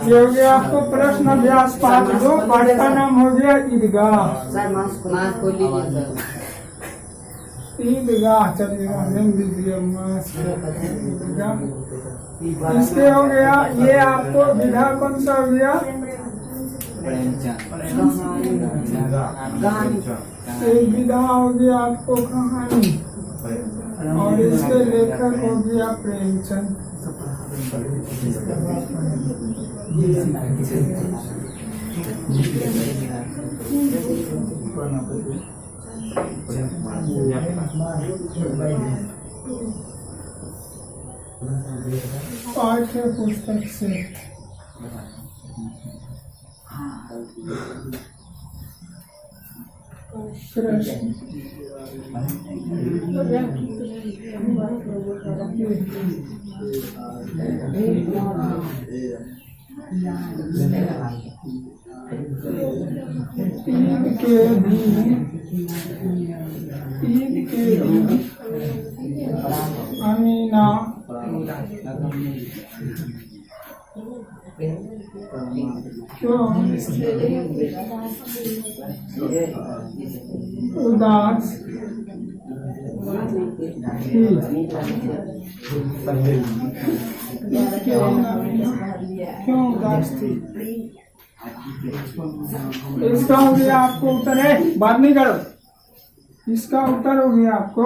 ये हो गया आपको प्रश्न अभ्यास 5.2। पाठ का नाम हो गया ईदगाह। ईदगाह चलिएगा, दीजिए ईदगाह। इसके हो गया ये आपको विधा कौन सा हो गया? एक विधा हो गया आपको कहानी, और इसके लेखक हो गया प्रेमचंद। पाठ्य पुस्तक से प्रश्न ईद के दिन अमीना क्यों उदास क्यों उदास थी? इसका हो गया आपको उत्तर है, बात नहीं करो। इसका उत्तर हो गया आपको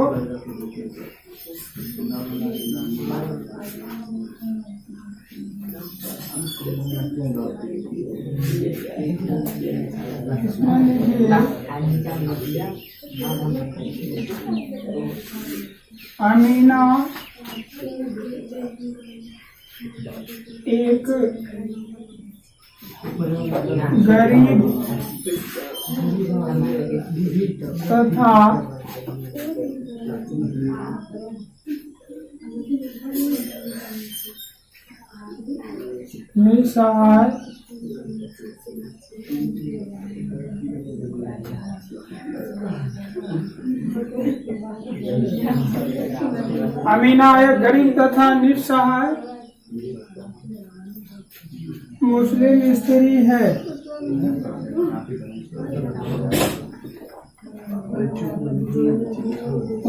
अमीना एक गरीब तथा निसहाय अमीना एक गरीब तथा निसहाय मुस्लिम स्त्री है।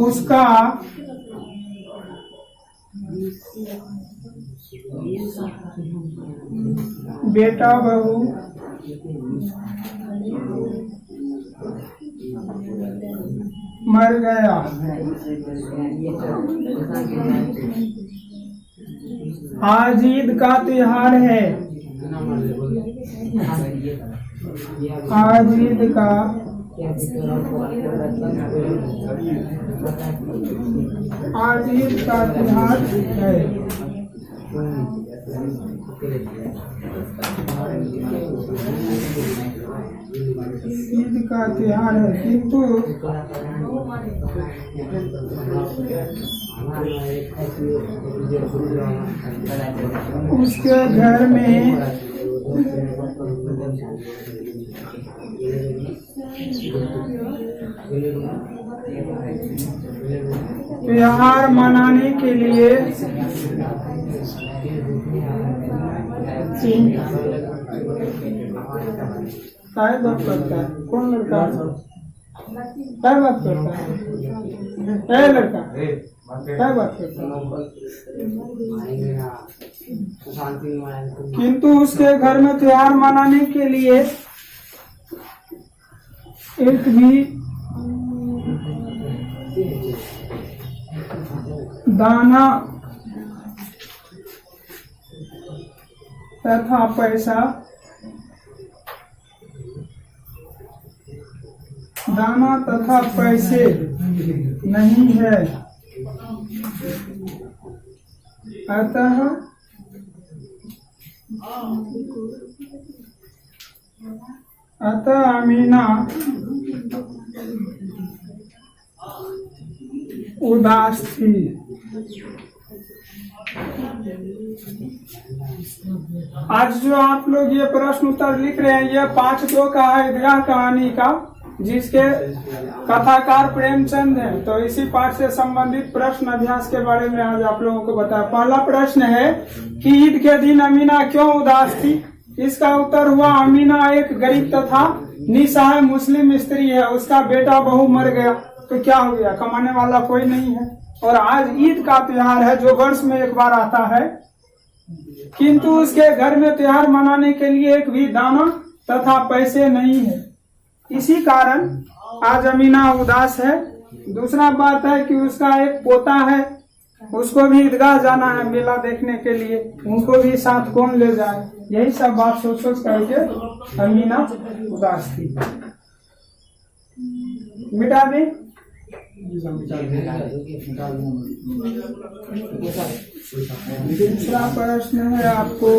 उसका बेटा बहू मर गया। आज ईद का त्योहार है। आज ईद का त्योहार है। ईद का त्योहार है, किंतु उसके घर में त्योहार मनाने के लिए काय बात करता है? कौन लड़का? काय बात करता है? क्या लड़का? क्या बात करता है? किंतु उसके घर में त्योहार मनाने के लिए एक भी दाना तथा पैसा दाना तथा पैसे नहीं है। अतः अमीना उदास थी। आज जो आप लोग ये प्रश्न उत्तर लिख रहे हैं, ये 5.2 का है ईदगाह कहानी का। जिसके कथाकार प्रेमचंद हैं। तो इसी पाठ से संबंधित प्रश्न अभ्यास के बारे में आज आप लोगों को बताया। पहला प्रश्न है कि ईद के दिन अमीना क्यों उदास थी। इसका उत्तर हुआ, अमीना एक गरीब तथा निसहाय मुस्लिम स्त्री है। उसका बेटा बहू मर गया तो क्या हो गया, कमाने वाला कोई नहीं है। और आज ईद का त्योहार है जो वर्ष में एक बार आता है, किंतु उसके घर में त्योहार मनाने के लिए एक भी दाना तथा पैसे नहीं है। इसी कारण आज अमीना उदास है। दूसरा बात है कि उसका एक पोता है, उसको भी ईदगाह जाना है मेला देखने के लिए, उनको भी साथ कौन ले जाए। यही सब बात सोच सोच करके अमीना उदास थी। मिटा दे। दूसरा प्रश्न है आपको,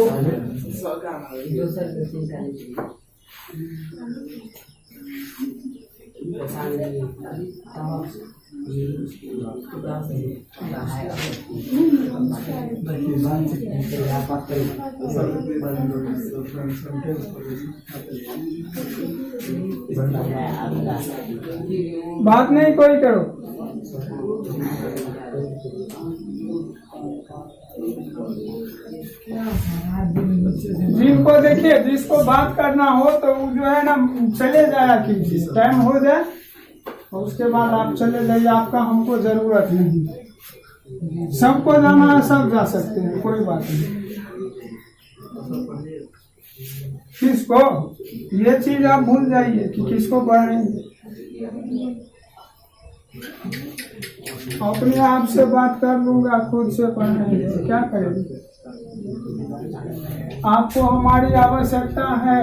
बात नहीं कोई करो। जिनको देखिए, जिसको बात करना हो तो जो है ना चले जाया कीजिए, टाइम हो जाए और उसके बाद आप चले जाइए, आपका हमको जरूरत नहीं। सबको जाना है, सब जा सकते हैं, कोई बात नहीं। किसको, ये चीज आप भूल जाइए कि किसको पढ़ाएंगे। अपने आप से बात कर लूंगा, खुद से पढ़ेंगे तो क्या करेंगे। आपको हमारी आवश्यकता है,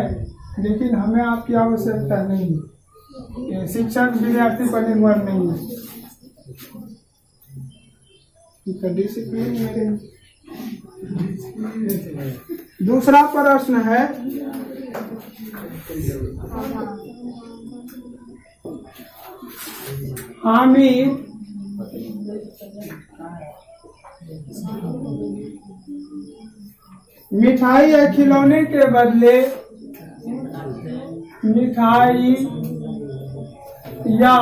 लेकिन हमें आपकी आवश्यकता नहीं है। शिक्षक विद्यार्थी पर निर्भर नहीं है। डिसिप्लिन मेरे। दूसरा प्रश्न है, हामिद मिठाई या खिलौने के बदले मिठाई या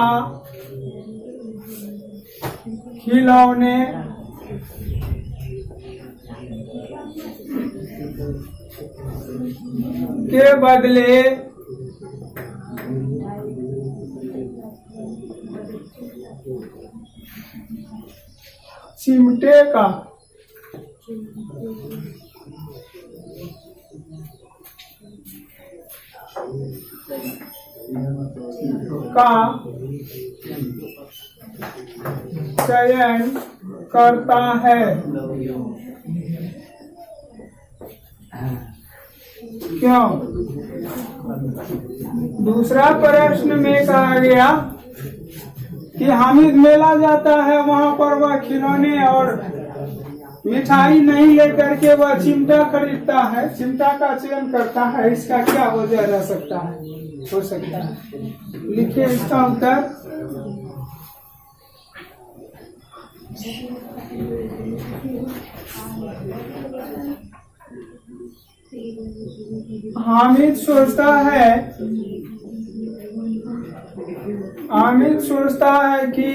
खिलौने के बदले चिमटे का चयन करता है। क्यों? दूसरा प्रश्न में कहा गया कि हामिद मेला जाता है, वहाँ पर वह खिलौने और मिठाई नहीं लेकर के वह चिमटा खरीदता है, चिमटा का चयन करता है। इसका क्या वजह रह सकता है, हो सकता है? लिखिए इसका उत्तर। हामिद सोचता है कि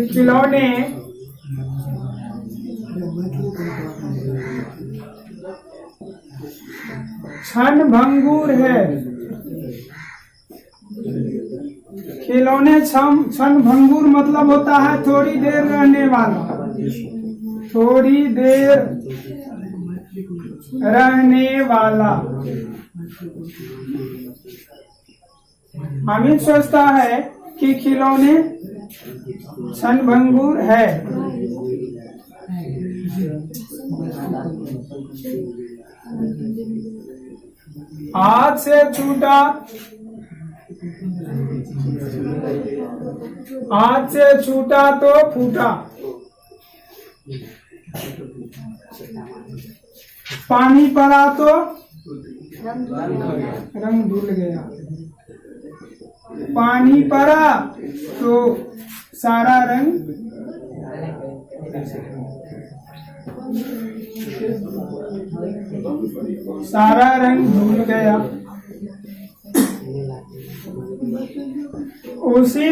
खिलौने क्षण भंगुर है। खिलौने क्षण भंगुर मतलब होता है थोड़ी देर रहने वाला, थोड़ी देर रहने वाला। हामिद सोचता है कि खिलौने क्षण भंगुर है। हाथ से छूटा तो फूटा। पानी पड़ा तो रंग धुल गया। पानी पड़ा तो सारा रंग सारा रंग धुल गया। उसी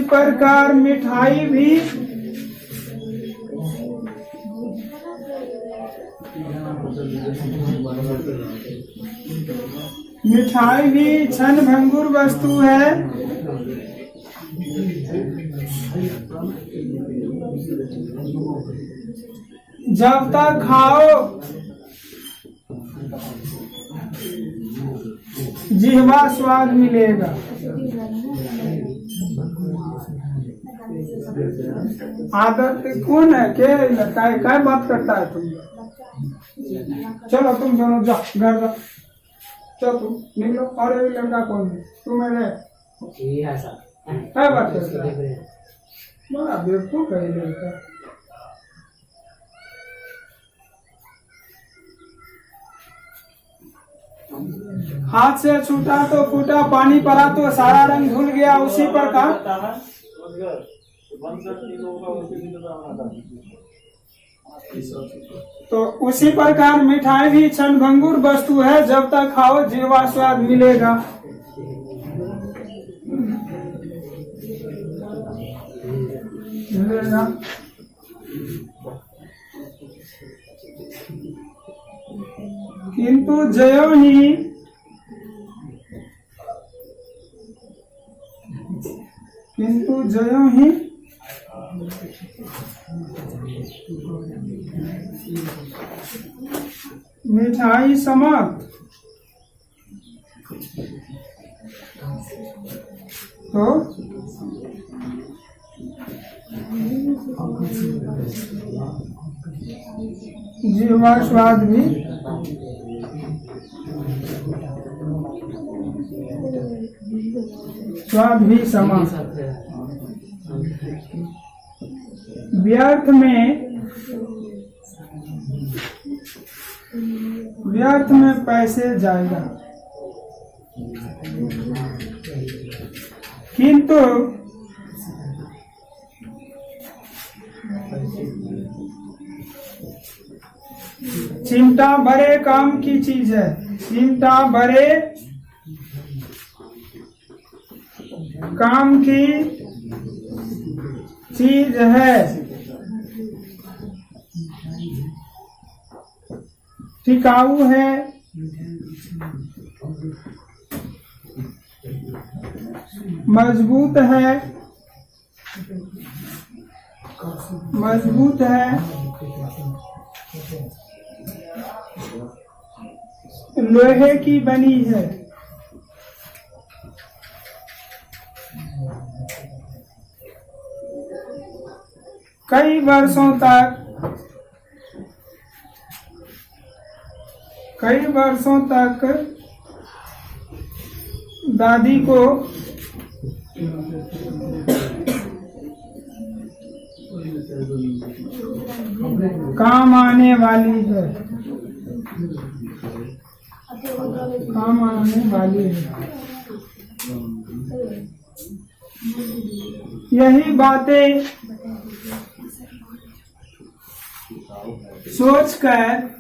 प्रकार मिठाई भी क्षणभंगुर वस्तु है। जब तक खाओ जिह्वा स्वाद मिलेगा। आदत कौन है क्या बात करता है तुम? चलो तुम दोनों जाओ घर जाओ। चलो तुम निकलो। और ये लड़का कौन है? तुम मेरे क्या बात करता है? बड़ा बेवकूफ है ये लड़का। हाथ से छूटा तो फूटा, पानी पड़ा तो सारा रंग धुल गया। उसी प्रकार मिठाई भी क्षणभंगुर वस्तु है। जब तक खाओ जिह्वा स्वाद मिलेगा। किंतु ज्यों ही मिठाई समाप्त तो जिह्वा स्वाद भी समाप्त। व्यर्थ में पैसे जाएगा। किंतु चिमटा बड़े काम की चीज है। चिमटा बड़े काम की चीज है। टिकाऊ है। मजबूत है। लोहे की बनी है। कई वर्षों तक दादी को काम आने वाली है। यही बातें सोचकर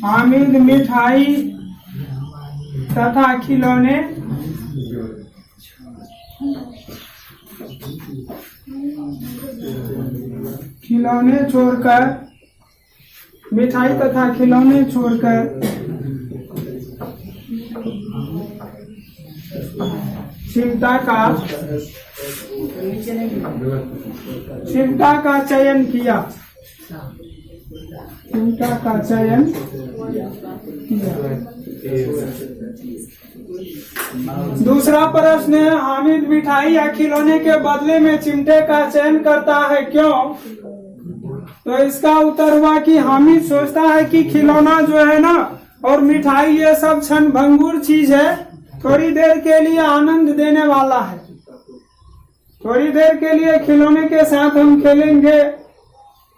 हामिद मिठाई तथा खिलौने छोड़कर मिठाई तथा खिलौने छोड़कर चिमटा का चयन किया। दूसरा प्रश्न है, हामिद मिठाई या खिलौने के बदले में चिमटे का चयन करता है, क्यों? तो इसका उत्तर हुआ कि हामिद सोचता है कि खिलौना जो है ना और मिठाई ये सब क्षणभंगुर चीज है, थोड़ी देर के लिए आनंद देने वाला है। थोड़ी देर के लिए खिलौने के साथ हम खेलेंगे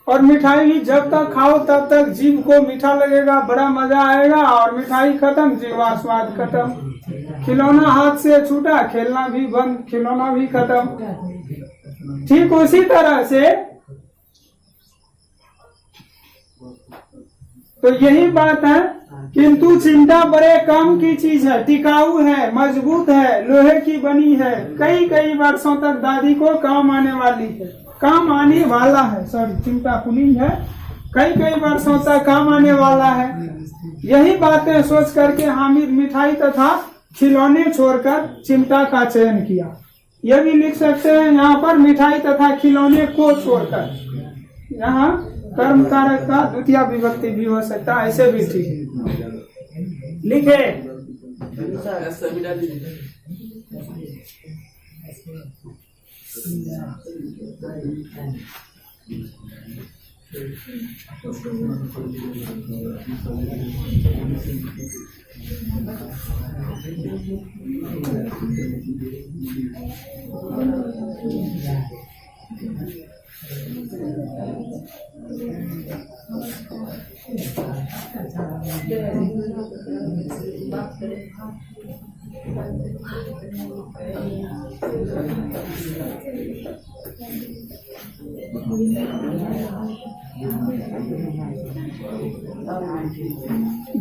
और मिठाई जब तक खाओ तब तक जीभ को मीठा लगेगा, बड़ा मजा आएगा, और मिठाई खत्म, जीवा स्वाद खत्म। खिलौना हाथ से छूटा, खेलना भी बंद, खिलौना भी खत्म। ठीक उसी तरह से तो यही बात है, किंतु चिंता बड़े काम की चीज है, टिकाऊ है, मजबूत है, लोहे की बनी है, कई कई वर्षों तक दादी को काम आने वाली है, काम आने वाला है, सॉरी चिंता पुलिंग है, कई कई वर्षों तक काम आने वाला है। यही बातें सोच करके हामिद मिठाई तथा खिलौने छोड़कर चिंता का चयन किया। यह भी लिख सकते हैं यहाँ पर मिठाई तथा खिलौने को छोड़कर, यहाँ कर्म कारक का द्वितीय विभक्ति भी हो सकता है, ऐसे भी ठीक है। लिखे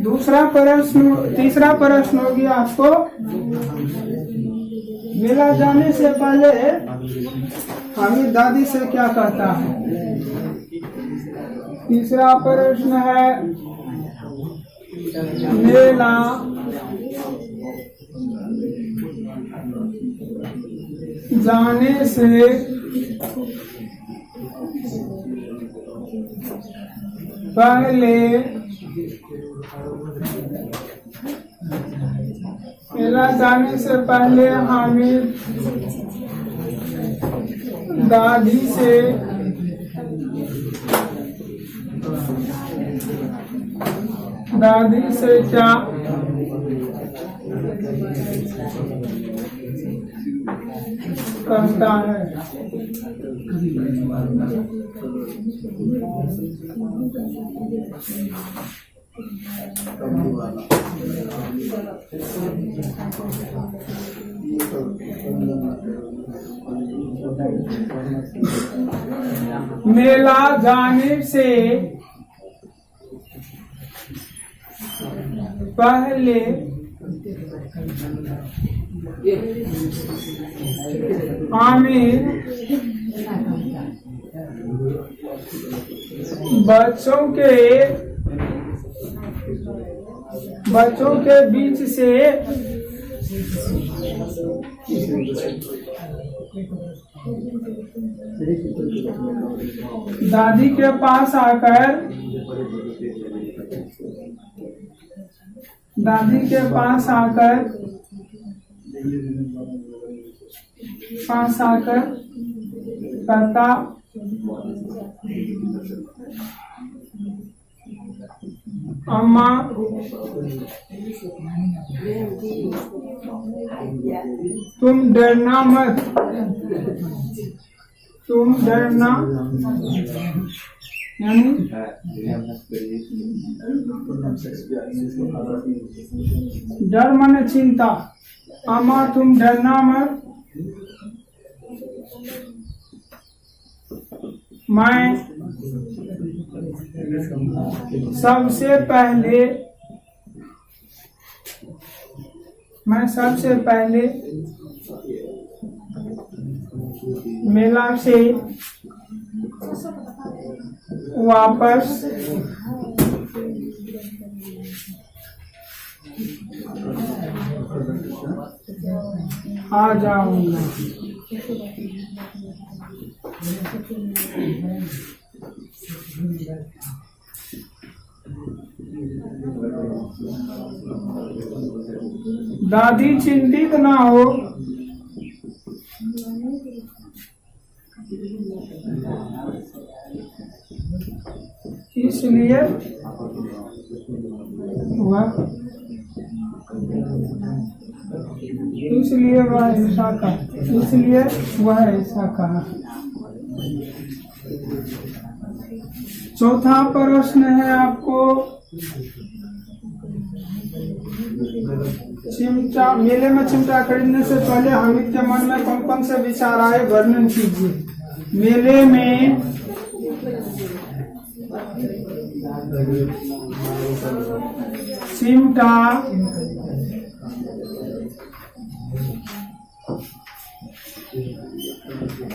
दूसरा प्रश्न, तीसरा प्रश्न हो गया आपको, मेला जाने से पहले हामिद दादी से क्या कहता है। तीसरा प्रश्न है, मेला जाने से पहले मेला जाने से पहले हामिद दादी से क्या कहता है। मेला जाने से पहले हामिद बच्चों के बीच से दादी के पास आकर कहता, अम्मा तुम डरना मत, यानी डर माने चिंता, अम्मा तुम डरना मत, मैं सबसे पहले मेला से वापस आ जाऊंगा। दादी चिंतित ना हो, इसलिए वह इसलिए वह ऐसा कहा, इसलिए वह ऐसा कहा। चौथा प्रश्न है आपको, चिमटा, मेले में चिमटा खरीदने से पहले हामिद के मन में कौन कौन से विचार आए, वर्णन कीजिए। मेले में चिमटा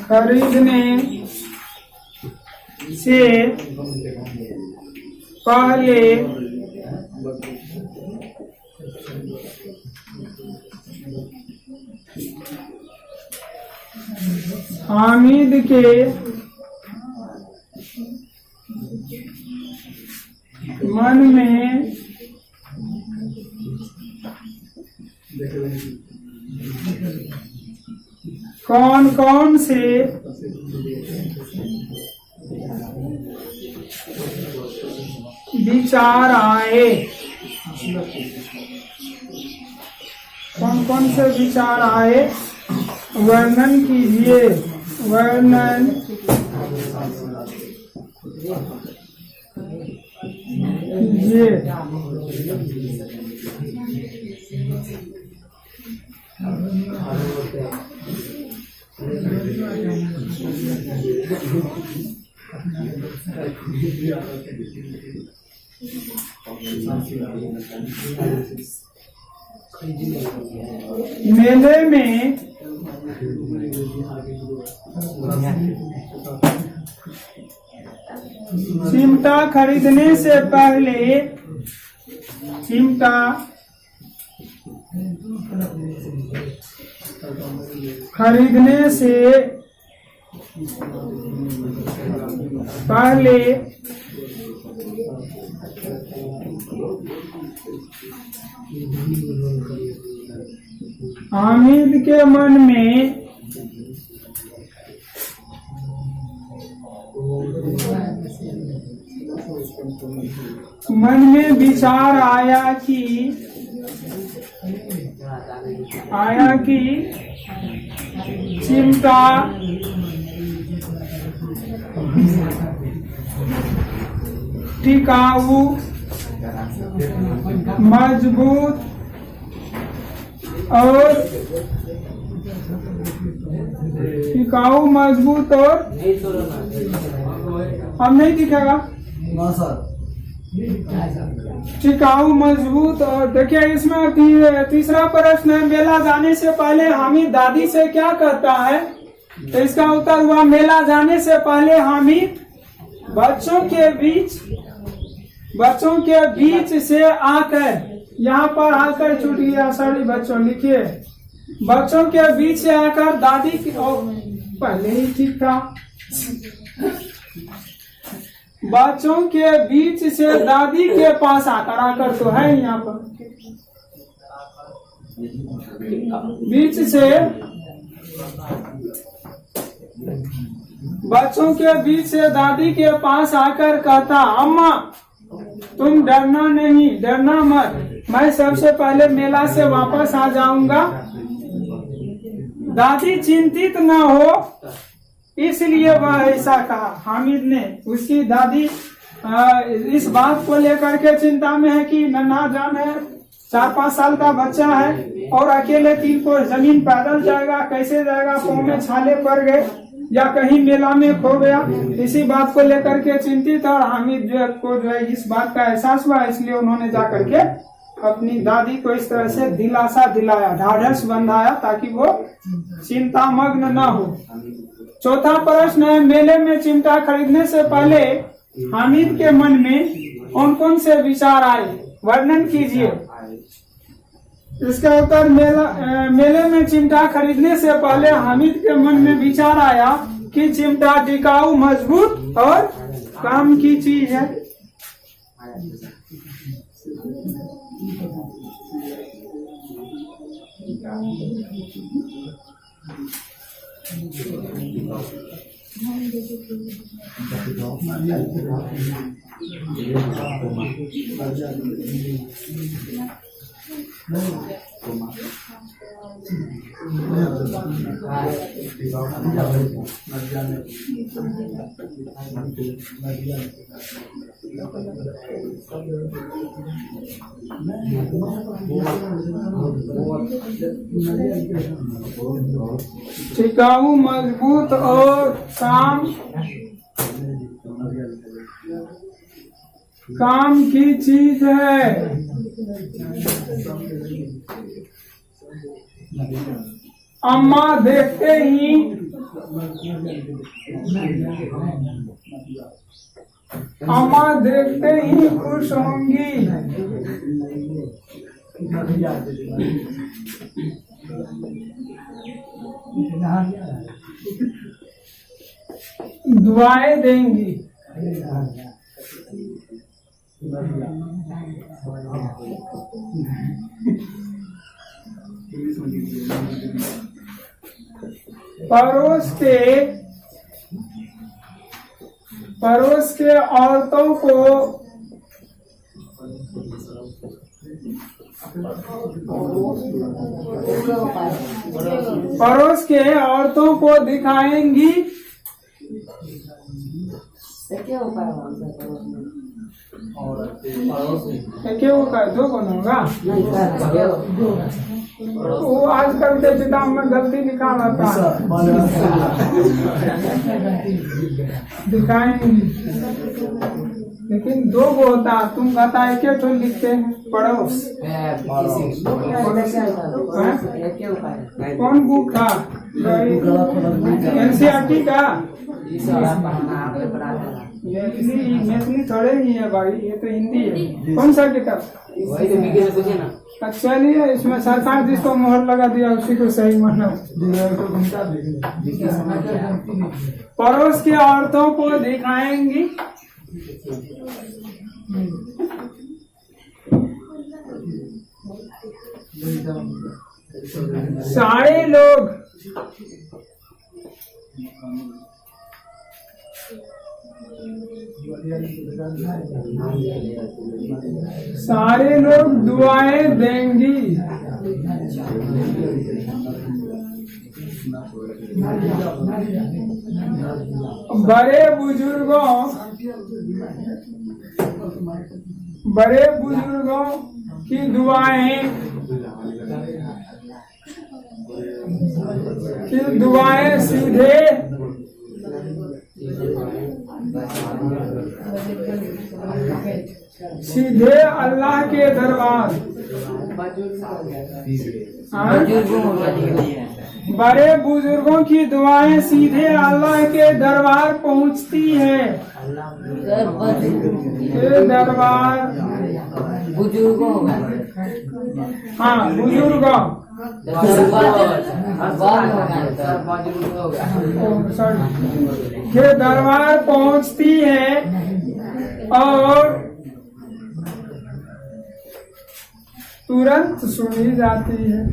खरीदने से पहले हामिद के मन में कौन कौन से विचार आए, कौन कौन से विचार आए, वर्णन कीजिए, वर्णन कीजिए। मेले में चिमटा खरीदने से पहले, चिमटा खरीदने से पहले हामिद के मन में विचार आया कि चिमटा टिकाऊ, मजबूत और अब नहीं दिखेगा टिकाऊ, मजबूत। और देखिए इसमें तीसरा प्रश्न है, मेला जाने से पहले हामिद दादी से क्या कहता है, तो इसका उत्तर हुआ मेला जाने से पहले हामिद बच्चों के बीच से आकर, यहाँ पर आकर छूट गया, सॉरी बच्चों, लिखिए बच्चों के बीच से आकर दादी की, पहले ही ठीक था, बच्चों के बीच से दादी के पास आकर तो है यहाँ पर, बीच से बच्चों के बीच से दादी के पास आकर कहता, अम्मा तुम डरना मत, मैं सबसे पहले मेला से वापस आ जाऊंगा। दादी चिंतित न हो इसलिए वह ऐसा कहा। हामिद ने, उसकी दादी इस बात को लेकर के चिंता में है कि नन्हा जान है, 4-5 साल का बच्चा है और अकेले 3 कोस जमीन पैदल जाएगा, कैसे जाएगा, पाँव में छाले पड़ गए या कहीं मेला में खो गया, इसी बात को लेकर के चिंतित। और हामिद को जो है इस बात का एहसास हुआ, इसलिए उन्होंने जाकर के अपनी दादी को इस तरह से दिलासा दिलाया, ढाढ़स बंधाया ताकि वो चिंतामग्न न हो। चौथा प्रश्न है, मेले में चिमटा खरीदने से पहले हामिद के मन में कौन कौन से विचार आए, वर्णन कीजिए। इसका उत्तर, मेले में चिमटा खरीदने से पहले हामिद के मन में विचार आया कि चिमटा टिकाऊ, मजबूत और काम की चीज है। टिकाऊ, मजबूत और काम की चीज है। अम्मा देखते ही खुश होंगी। दुआएं देंगी। पड़ोस के औरतों को दिखाएंगी। क्या होगा? दो कौन होगा? वो आजकल के किताब में गलती निकाला था। दिखाएंगे, लेकिन दो को होता। तुम कहता है क्या तो लिखते हैं पड़ोस। कौन बुक था? NCERT का? मैथिली थोड़े ही है भाई, ये तो हिंदी है। कौन सा किताब? अच्छा नहीं है, इसमें सरकार जिसको मोहर लगा दिया उसी को सही माना। पड़ोस की औरतों को दिखाएंगी। सारे लोग दुआएं देंगी। बड़े बुजुर्गों की दुआएं सीधे अल्लाह के दरबार। बड़े बुजुर्गों की दुआएं सीधे अल्लाह के दरबार पहुंचती है। दरबार बुजुर्गों, हाँ बुजुर्गों के दरबार पहुंचती है और तुरंत सुनी जाती है।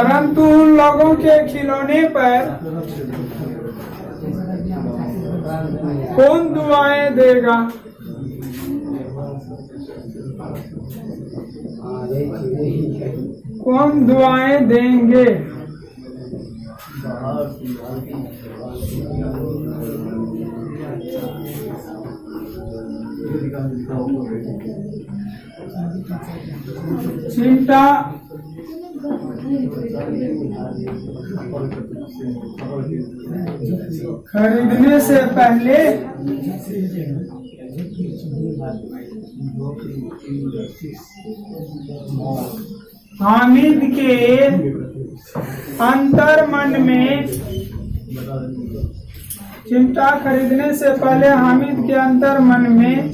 परंतु उन लोगों के खिलौने पर कौन दुआएं देगा? कौन दुआएं देंगे? चिमटा खरीदने से पहले हामिद के अंतर मन में, चिमटा खरीदने से पहले हामिद के अंतर मन में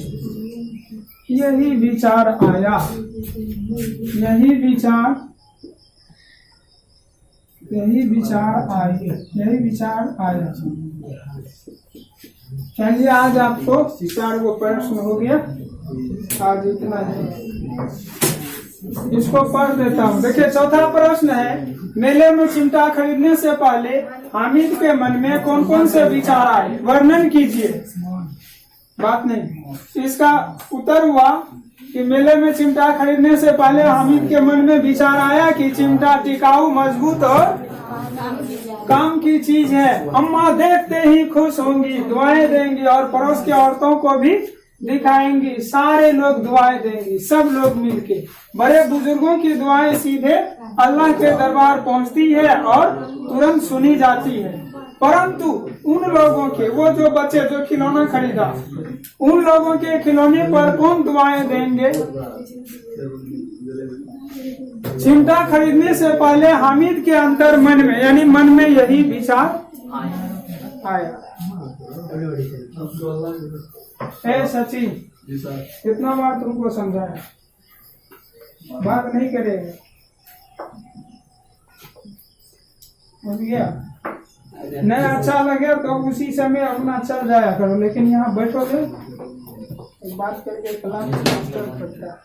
यही विचार आया। यही विचार आया। चलिए आज आपको 4 गो प्रश्न हो गया, आज इतना ही। इसको पढ़ देता हूँ। देखिए चौथा प्रश्न है, मेले में चिमटा खरीदने से पहले हामिद के मन में कौन कौन से विचार आए, वर्णन कीजिए। बात नहीं, इसका उत्तर हुआ कि मेले में चिमटा खरीदने से पहले हामिद के मन में विचार आया कि चिमटा टिकाऊ, मजबूत और काम की चीज है। अम्मा देखते ही खुश होंगी, दुआएं देंगी और पड़ोस की औरतों को भी दिखाएंगी। सारे लोग दुआएं देंगी, सब लोग मिलके। बड़े बुजुर्गों की दुआएं सीधे अल्लाह के दरबार पहुंचती है और तुरंत सुनी जाती है। परंतु उन लोगों के, वो जो बच्चे जो खिलौना खरीदा, उन लोगों के खिलौने पर कौन दुआएं देंगे? चिमटा खरीदने से पहले हामिद के अंतर मन में, यानी मन में यही विचार आया। सचिन, कितना बार तुमको समझाया, बात नहीं करेगा, समझ गया? नहीं अच्छा लगे तो उसी समय अपना चल जाया करो, लेकिन यहाँ बैठोगे बात करके क्लास मास्टर करता है।